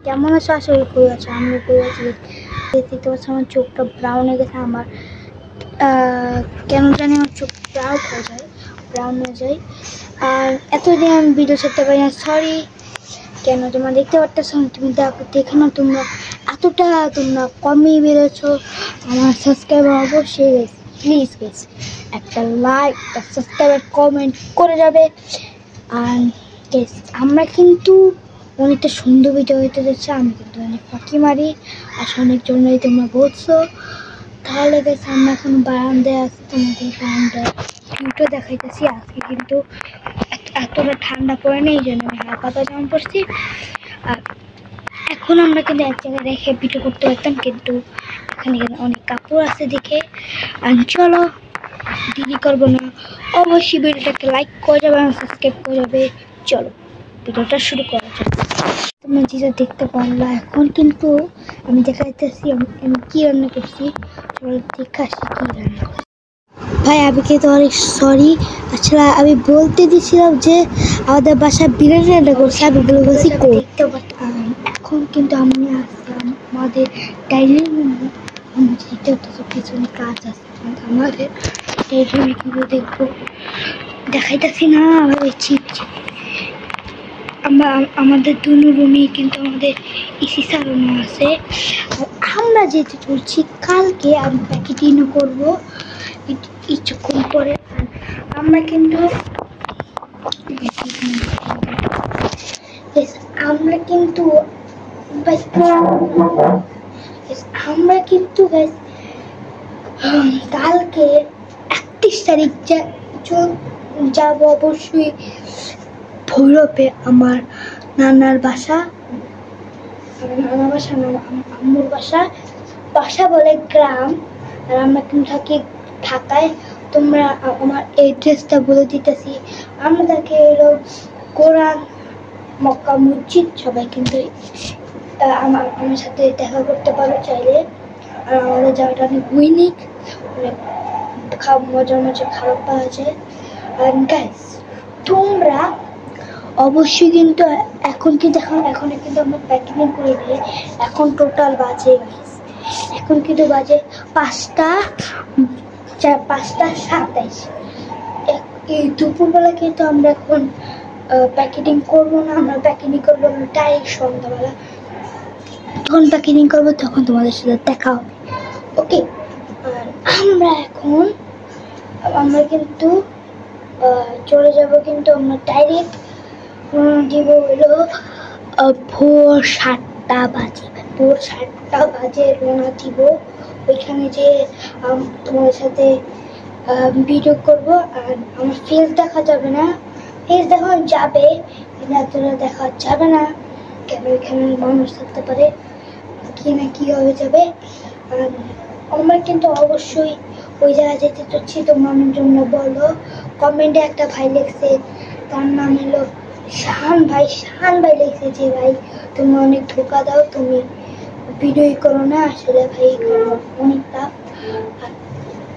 কেমন আছো? আসলে কই আছো? আমি কই আছি দেখতে পাচ্ছি আমার চোখটা ব্রাউন হয়ে গেছে। আমার কেন জানি আমার চোখ ব্রাউন হয়ে যায়। আর এতদিন আমি ভিডিও ছাড়তে পারি না, সরি। কেন তোমরা দেখতে পারতেছ না? তুমি দেখো না, তোমরা কমই বেরোছো। আমার সাবস্ক্রাইবার অবশ্যই প্লিজ একটা লাইক, একটা সাবস্ক্রাইবার, কমেন্ট করে যাবে। আর আমরা কিন্তু অনেকটা সুন্দর ভিডিও হইতে যাচ্ছে। আমি কিন্তু অনেক ফাঁকি মারি, আর অনেক জন্যই তোমরা বলছো। তাহলে গেছে আমরা এখন বারান্দায় আসছি, তোমাদের বারান্দায় ভিউটা দেখাইতেছি। আজকে কিন্তু এতটা ঠান্ডা পড়ে নেই, এই জন্য আমি হালকা পাজামা পরছি। আর এখন আমরা কিন্তু এক জায়গায় রেখে ভিডিও করতে পারতাম, কিন্তু এখানে অনেক কাপড় আছে দেখে। আর চলো দেরি করবো না, অবশ্যই ভিডিওটাকে লাইক করে যাবে, সাবস্ক্রাইব করে যাবে। চলো ভিডিওটা শুরু করা যাক। তোমরা যেটা দেখতে পারলা, এখন কিন্তু আমি দেখাইতেছি আমি কি রান্না করছি। চলো দেখে আসি কি রান্না করছি। ভাই আমি কিন্তু অনেক সরি। আসলে আমি বলতে দিছিলাম যে আমাদের বাসায় বিরিয়ানি রান্না করছি, আমি বলে বলছি দেখতে পারতাম। এখন কিন্তু আমি আসলাম আমাদের ডাইনিং রুমে। আমি দেখতে পাচ্ছি পিছনে কাজ আছে, আমাদের ডাইনিং রুমে কিন্তু দেখবো দেখাইতেছি না ভাবেছি। আমাদের দুনো রুমে কিন্তু আমাদের এসি চালানো আছে। আর আমরা যেতে চলছি, কালকে আমি প্যাকেটিংও করবো কিছুক্ষণ পরে। আমরা কিন্তু কালকে 31 তারিখ যাব অবশ্যই ভৈরবে, আমার নানার বাসা। নানার বাসা না, আম্মুর বাসা বলে গ্রাম। আর আমরা কিন্তু থাকি ঢাকায়। তোমরা আমার এড্রেসটা বলে দিতেছি। আমাদেরকে এলো কোরআন মক্কা মসজিদ। সবাই কিন্তু আমার সাথে দেখা করতে পারো চাইলে। আর আমাদের জায়গাটা অনেক ইউনিক, অনেক মজার খাবার পাওয়া যায়। আর গাইস তোমরা অবশ্যই কিন্তু এখন কিন্তু আমরা প্যাকেজিং করে দিয়ে এখন টোটাল বাজে এখন কিন্তু বাজে 5:27। এই দুপুরবেলা কিন্তু আমরা এখন প্যাকেটিং করবো না, আমরা প্যাকেটিং করবো ডাইরেক্ট সন্ধ্যাবেলা। যখন প্যাকেটিং করবো তখন তোমাদের সাথে দেখা হবে, ওকে? আর আমরা কিন্তু চলে যাব, কিন্তু আমরা ডাইরেক্ট দিব হলো ভোর 7টা বাজে রওনা দিব। ওইখানে যে তোমাদের সাথে ভিডিও করব। আর আমার ফেস দেখা যাবে না, ফেস দেখা যাবে কিন্তু দেখা যাবে না, কেন ওইখানে মানুষ থাকতে পারে, কি না কি হয়ে যাবে। আর আমরা কিন্তু অবশ্যই ওই জায়গায় যেতে চাচ্ছি। তোমরা আমার জন্য বলো। কমেন্টে একটা ভাই লিখছে, তার নাম হলো শাহান ভাই লিখছে যে ভাই তুমি অনেক ধোকা দাও, তুমি ভিডিও করো না। আসলে ভাই অনেক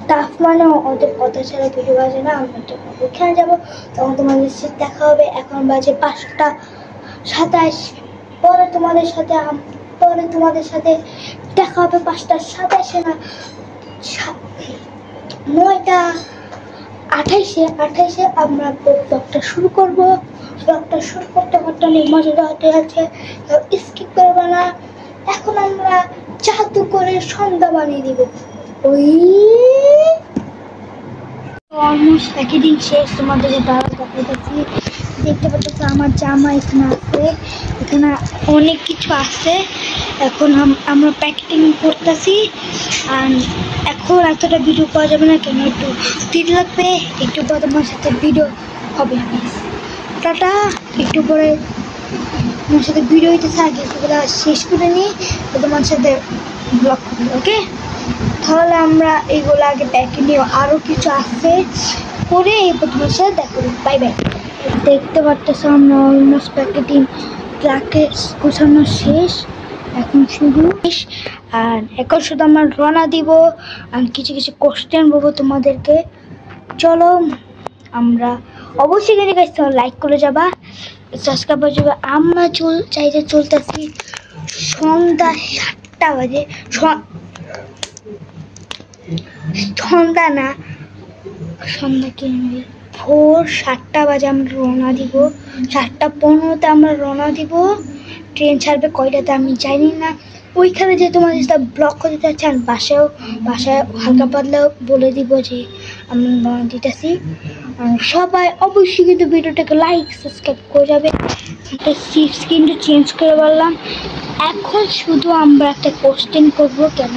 টাফ মানে ওদের কথা ছাড়া ভিডিও বাজে না। আমরা যখন ওইখানে যাবো তখন তোমাদের সাথে দেখা হবে। এখন বাজে 5:27। পরে তোমাদের সাথে দেখা হবে 5:27 না 9:28-এ আমরা ব্লগটা শুরু করবো। ব্লগটা শুরু করতে অনেক মজা হতে আছে, স্কিপ করবো না। এখন আমরা জাদু করে সন্ধ্যা বানিয়ে দিব। ওই অলমোস্ট প্যাকেজিং শেষ, তোমাদের দেখাচ্ছি। দেখতে পাচ্ছি আমার জামা এখানে আছে, এখানে অনেক কিছু আছে। এখন আমরা প্যাকেটিং করতেছি। আর এখন এতটা ভিডিও পাওয়া যাবে না, কেন একটু দেরি লাগবে। একটু পর তোমার সাথে ভিডিও হবে। টাটা, একটু পরে তোমার সাথে ভিডিও হইতেছে। আগে এগুলো শেষ করে নিই, তোমার সাথে ব্লগ করবো, ওকে? তাহলে আমরা এইগুলো আগে প্যাকেট নিয়ে আরও কিছু আছে করে এরপর তোমার সাথে দেখা করবো। Bye bye. দেখতে পারতেছো আমরা অলমোস্ট প্যাকেটিং গোছানো শেষ, এখন শুরু। আর এখন শুধু আমরা রওনা দিব আর কিছু কোশ্চেন বলবো তোমাদেরকে। চলো আমরা অবশ্যই লাইক করে যাবা, সাবস্ক্রাইব করে যাবা। আমরা চলতেছি সন্ধ্যা 7টা বাজে, সন্ধ্যা না, সন্ধ্যা কি ভোর 7টা বাজে আমরা রওনা দিব। 7:15 আমরা রওনা দিব। ট্রেন ছাড়বে কয়টাতে আমি জানি না। ওইখানে যে তোমাদের সাথে ব্লগ করতে চাচ্ছেন, বাসায় হালকা পাতলা বলে দিব যে আমি রওনা দিতেছি। সবাই অবশ্যই কিন্তু ভিডিওটাকে লাইক সাবস্ক্রাইব করে যাবে। একটা সিটস কিন্তু চেঞ্জ করে বললাম। এখন শুধু আমরা একটা কোশ্চেন করবো, কেন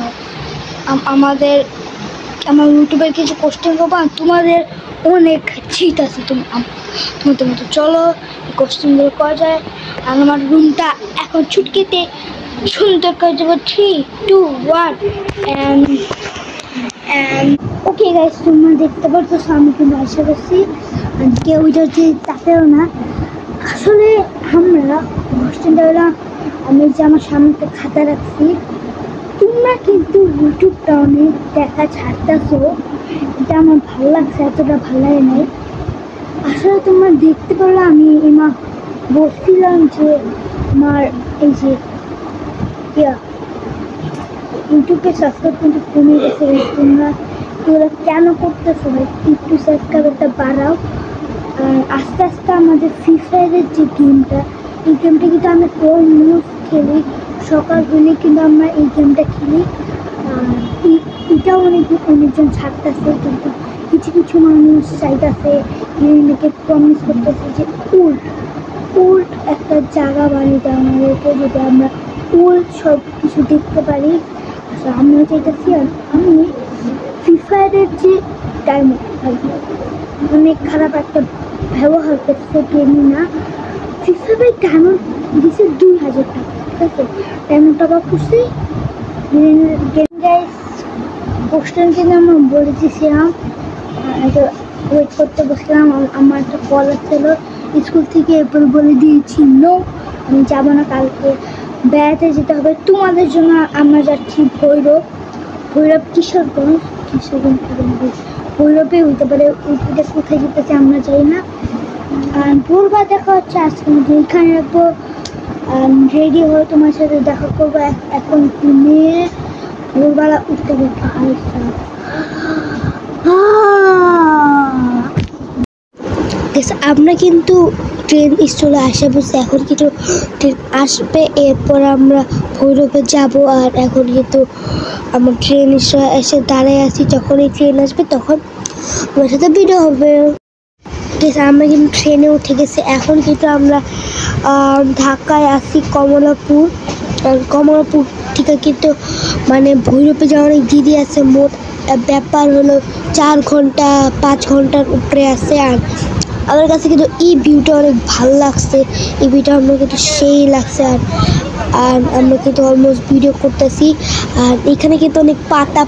আমার ইউটিউবের কিছু কোশ্চেন করবো। তোমাদের অনেক চিট আছে, তোমাদের মতো চলো এই কোশ্চেনগুলো করা যায়। আর আমার রুমটা এখন ছুটকিতে সুন্দর করে দেবো। 3, 2, 1 and ওকে গাইস, তোমরা দেখতে পারছো আমি কিন্তু আশা করছি কেউ যদি তাতেও না। আসলে আমরা কোশ্চেনটা হলো, আমি যে আমার সামনে একটা খাতা রাখছি, তোমরা কিন্তু ইউটিউবটা অনেক দেখা ছাড়তেছো, এটা আমার ভালো লাগছে, এতটা ভালো লাগে নাই। আসলে তোমরা দেখতে পারলো আমি বলছিলাম যে আমার এই যে ইউটিউবে সাবস্ক্রাইব কিন্তু কমে গেছে। তোমরা কেন করতেছো ভাই? একটু সাবস্ক্রাইবারটা বাড়াও। আর আস্তে আস্তে আমাদের ফ্রি ফায়ারের যে গেমটা, এই গেমটা কিন্তু আমরা অলমোস্ট খেলি, সকাল হলে কিন্তু আমরা এই গেমটা খেলি। এটাও অনেকজন ছাড়তেছে, কিন্তু কিছু কিছু মানুষ চাইতেছে, এটাকে প্রমিস করতেছে যে উল্ট একটা জায়গা বানিয়ে দেয় আমাদেরকে, যদি আমরা উল্ট সব কিছু দেখতে পারি। আচ্ছা, আমরা চাইতেছি। আর আমি ফ্রি ফায়ারের যে ডায়মন্ড অনেক খারাপ একটা ব্যবহার করছে গেমই না। ফ্রি ফায়ারের ডায়মন্ড দিচ্ছে 2000 টাকা, ঠিক আছে? ডায়মন্ডটা বা করছি গেম গাইস। কোশ্চেন কিন্তু আমরা বলে দিয়েছিলাম, ওয়েট করতে বসলাম। আমার একটা কল আসছিল স্কুল থেকে, এরপর বলে দিয়েছি নো, আমি যাবো না, কালকে বেড়াতে যেতে হবে। তোমাদের জন্য আমরা যাচ্ছি ভৈরব কিশোরগঞ্জ। ভৈরবে হইতে পারে, ওইটা কোথায় যেতেছে আমরা যাই না। আর ভোরবার দেখা হচ্ছে আজকে মধ্যে এখানে রাখবো। রেডি হয়ে তোমার সাথে দেখা করবো। এখন ঘুমিয়ে ভোরবেলা উঠতে পারবো। আমরা কিন্তু ট্রেন স্টেশনে আসে বসে, এখন কিন্তু ট্রেন আসবে, এরপর আমরা ভৈরবে যাব। আর এখন কিন্তু আমার ট্রেন এসে দাঁড়ায় আছি, যখনই ট্রেন আসবে তখন আমার সাথে ভিডিও হবে। আমরা কিন্তু ট্রেনে উঠে গেছি। এখন কিন্তু আমরা ঢাকায় আসি কমলাপুর থেকে কিন্তু মানে ভৈরবে যাওয়ার অনেক দিদি আছে। মোট ব্যাপার হলো 4 ঘন্টা 5 ঘন্টার উপরে আছে। আর আমার কাছে কিন্তু এই ভিউটা অনেক ভালো লাগছে, এই ভিউটা আমরা কিন্তু সেই লাগছে। আর আমরা কিন্তু অলমোস্ট ভিডিও করতেছি। আর এখানে কিন্তু অনেক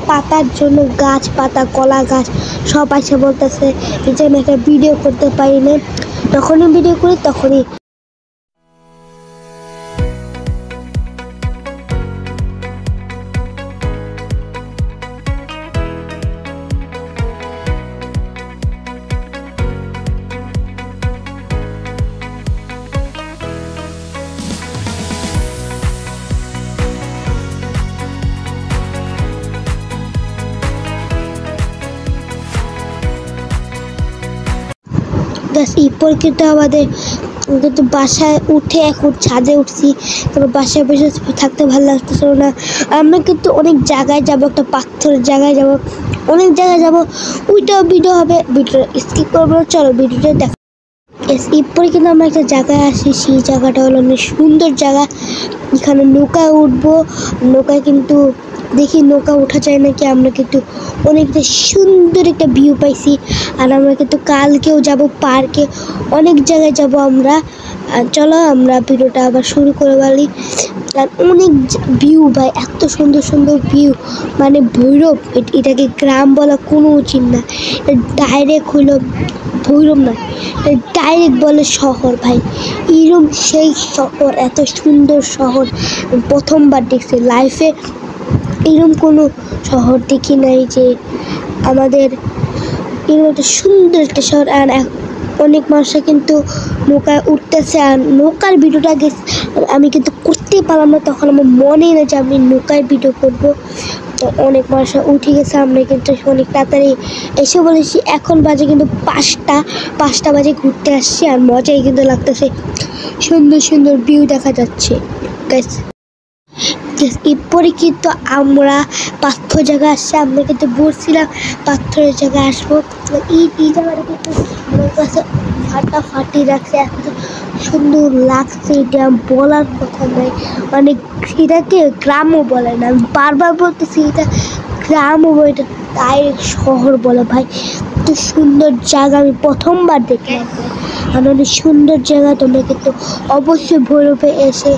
পাতার জন্য গাছপাতা, কলা গাছ সব আছে বলতেছে, এই জন্য একটা ভিডিও করতে পারি না। যখনই ভিডিও করি তখনই এরপর কিন্তু আমাদের কিন্তু বাসায় উঠে এখন ছাদে উঠছি। তারপর বাসায় বসে থাকতে ভালো লাগতেছিল না। আমরা কিন্তু অনেক জায়গায় যাব, একটা পাথরের জায়গায় যাব, অনেক জায়গায় যাব, ওইটাও ভিডিও হবে, ভিডিওটা স্কিপ করবো। চলো ভিডিওটা দেখো। এরপরে কিন্তু আমরা একটা জায়গায় আসি, সেই জায়গাটা হলো অনেক সুন্দর জায়গা। এখানে নৌকায় উঠবো। নৌকায় কিন্তু দেখি নৌকা ওঠা যায় নাকি। আমরা কিন্তু অনেকটা সুন্দর একটা ভিউ পাইছি। আর আমরা কিন্তু কালকেও যাব পার্কে, অনেক জায়গায় যাব আমরা। চলো আমরা ভিডিওটা আবার শুরু করে বলি। আর অনেক ভিউ ভাই, এত সুন্দর সুন্দর ভিউ, মানে ভৈরব এটাকে গ্রাম বলা কোনো উচিত না, ডাইরেক্ট হইলো ভৈরব না, ডাইরেক্ট বলে শহর ভাই। এরকম সেই শহর, এত সুন্দর শহর প্রথমবার দেখছি লাইফে। এরকম কোনো শহর দেখি নাই যে আমাদের এরকম একটা সুন্দর একটা শহর। আর অনেক মানুষরা কিন্তু নৌকায় উঠতেছে আর নৌকার ভিডিওটা আমি কিন্তু করতেই পারলাম না, তখন আমার মনেই না যে আমি নৌকায় ভিডিও করবো। তো অনেক মানুষ উঠে গেছে, আমরা কিন্তু অনেক তাড়াতাড়ি এসে বলেছি। এখন বাজে কিন্তু 5টা বাজে ঘুরতে আসছি আর মজাই কিন্তু লাগতেছে, সুন্দর সুন্দর ভিউ দেখা যাচ্ছে। এরপরে কিন্তু আমরা পাথর জায়গায় আসছি, আমরা কিন্তু বলছিলাম পাথরের জায়গায় আসবো। এই জায়গাটা কিন্তু আমার কাছে ফাটাফাটি লাগছে, এত সুন্দর লাগছে, এটা বলার কথা নয়। মানে এটাকে গ্রামও বলে না, আমি বারবার বলতেছি এটা গ্রামও বলে, এটা ডাইরেক্ট শহর বলে ভাই। এত সুন্দর জায়গা আমি প্রথমবার দেখলাম, আর অনেক সুন্দর জায়গা। তোমরা কিন্তু অবশ্যই ভৈরবে এসে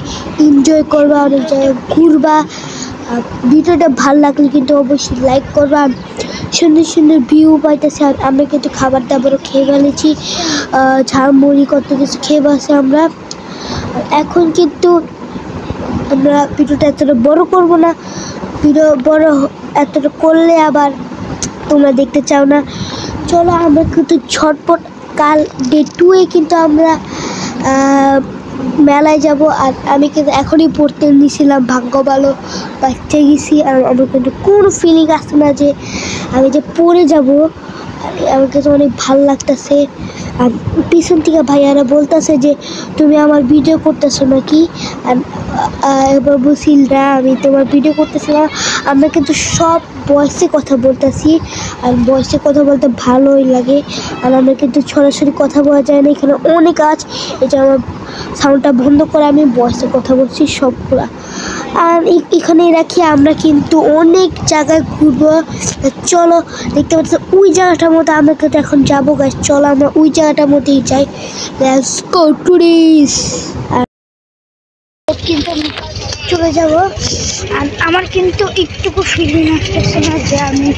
এনজয় করবা, অনেক জায়গায় ঘুরবা। ভিডিওটা ভালো লাগলে কিন্তু অবশ্যই লাইক করবা। সুন্দর সুন্দর ভিউ পাইতেছে, আর আমরা কিন্তু খাবার দাবারও খেয়ে ফেলেছি, ঝালমুড়ি কত কিছু খেয়ে বসে আমরা। এখন কিন্তু আমরা ভিডিওটা এতটা বড় করব না, ভিডিও বড় এতটা করলে আবার তোমরা দেখতে চাও না। চলো আমরা কিন্তু ঝটপট কাল ডে 2-এ কিন্তু আমরা মেলায় যাব। আর আমি কিন্তু এখনই পড়তে নিয়েছিলাম, ভাগ্য ভালো বাচ্চা গেছি। আর আমার কিন্তু কোনো ফিলিং আসছে না যে আমি যে পড়ে যাব, আমার কাছে অনেক ভালো লাগতেছে। আর পিছন থেকে ভাইয়ারা বলতেছে যে তুমি আমার ভিডিও করতেছো নাকি, আর এবার বলছি না আমি তোমার ভিডিও করতেছি না। আমরা কিন্তু সব ভয়েসে কথা বলতেছি, আর ভয়েসে কথা বলতে ভালোই লাগে। আর আমরা কিন্তু সরাসরি কথা বলা যায় না, এখানে অনেক কাজ। এটা আমার সাউন্ডটা বন্ধ করে আমি ভয়েসে কথা বলছি সবগুলা। আর এখানেই রাখি, আমরা কিন্তু অনেক জায়গায় ঘুরবো। চলো দেখতে পাচ্ছ ওই জায়গাটার মধ্যে আমরা কিন্তু এখন যাবো গাইস। চলো আমরা ওই জায়গাটার মধ্যেই যাই, লেটস গো টু দিস। আর কিন্তু আমি চলে যাব, আর আমার কিন্তু একটুকু ফিলিং আসতেছে না যে আমি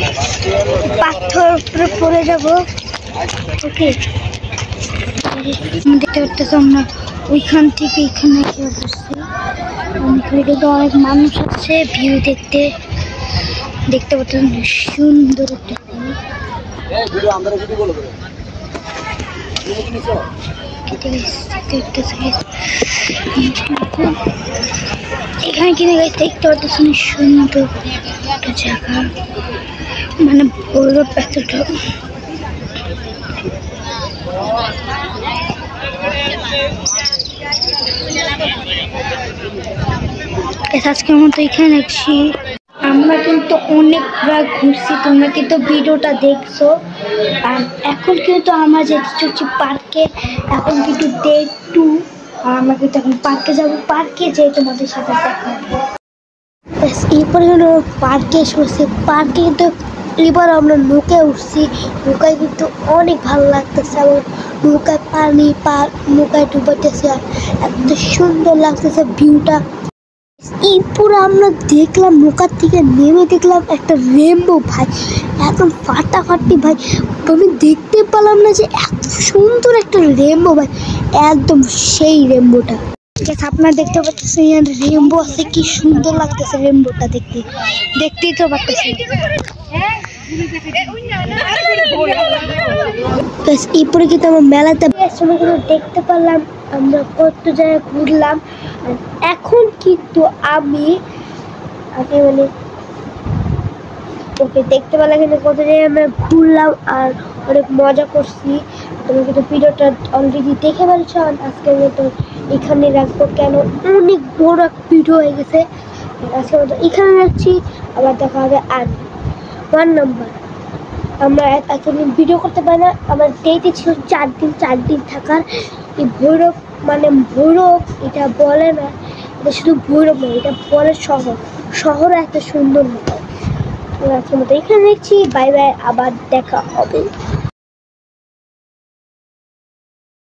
পাথর উপরে পড়ে যাব। ওকে দেখতে পাচ্ছ আমরা ওইখান থেকে এখানে এসে বসছি, কিন্তু অনেক মানুষ আছে ভিউ দেখতে। দেখতে পাচ্ছেন সুন্দর একটা এখানে কিনে গেছে। দেখতে পাচ্ছেন সুন্দর একটা জায়গা, মানে বড় এতটা। আজকের মতো এখানে রাখছি। আমরা কিন্তু অনেকবার ঘুরছি, তোমরা কিন্তু ভিডিওটা দেখছো। আর এখন কিন্তু আমরা যেতে চলছি পার্কে, এখন কিন্তু ডে 2। আর আমরা কিন্তু এখন পার্কে যাবো, পার্কে যেয়ে তোমাদের সাথে দেখা হবে। এরপরে হলো পার্কে এসে, পার্কে কিন্তু এবার আমরা নৌকায় উঠছি। নৌকায় কিন্তু অনেক ভালো লাগতেছে, আমার নৌকায় পানি নৌকায় ডুবাইতেছে, আর এত সুন্দর লাগতেছে ভিউটা। এরপরে আমরা দেখলাম নৌকার থেকে নেমে দেখলাম একটা রেইনবো ভাই, একদম ফাটাফাটি ভাই। আমি দেখতে পেলাম না যে এত সুন্দর একটা রেইনবো ভাই, একদম সেই রেইনবোটা। আপনারা দেখতে পাচ্ছেন রেইনবো আছে, কি সুন্দর লাগতেছে রেইনবোটা দেখতে, দেখতেই তো পাচ্ছেন। এরপরে কিন্তু আমার মেলাতে সময় কিন্তু দেখতে পারলাম আমরা কত জায়গায় ঘুরলাম। এখন কিন্তু আমি মানে ওকে দেখতে পেলাম কিন্তু কত জায়গায় আমরা ঘুরলাম আর অনেক মজা করছি। তুমি কিন্তু ভিডিওটা অলরেডি দেখে ফেলছো। আজকের মতো এখানে রাখবো, কেন অনেক বড় ভিডিও হয়ে গেছে। আজকের মতো এখানে রাখছি, আবার দেখা হবে। আর 1 নম্বর, আমরা এতদিন ভিডিও করতে পারি না, আমার ডেটে ছিল 4 দিন থাকার। এই ভৈরব মানে ভৈরব এটা বলে না, এটা শুধু ভৈরব নয়, এটা বলে শহর এত সুন্দর নয়। আজকের মতো এখানে দেখছি, বাই বাই, আবার দেখা হবে।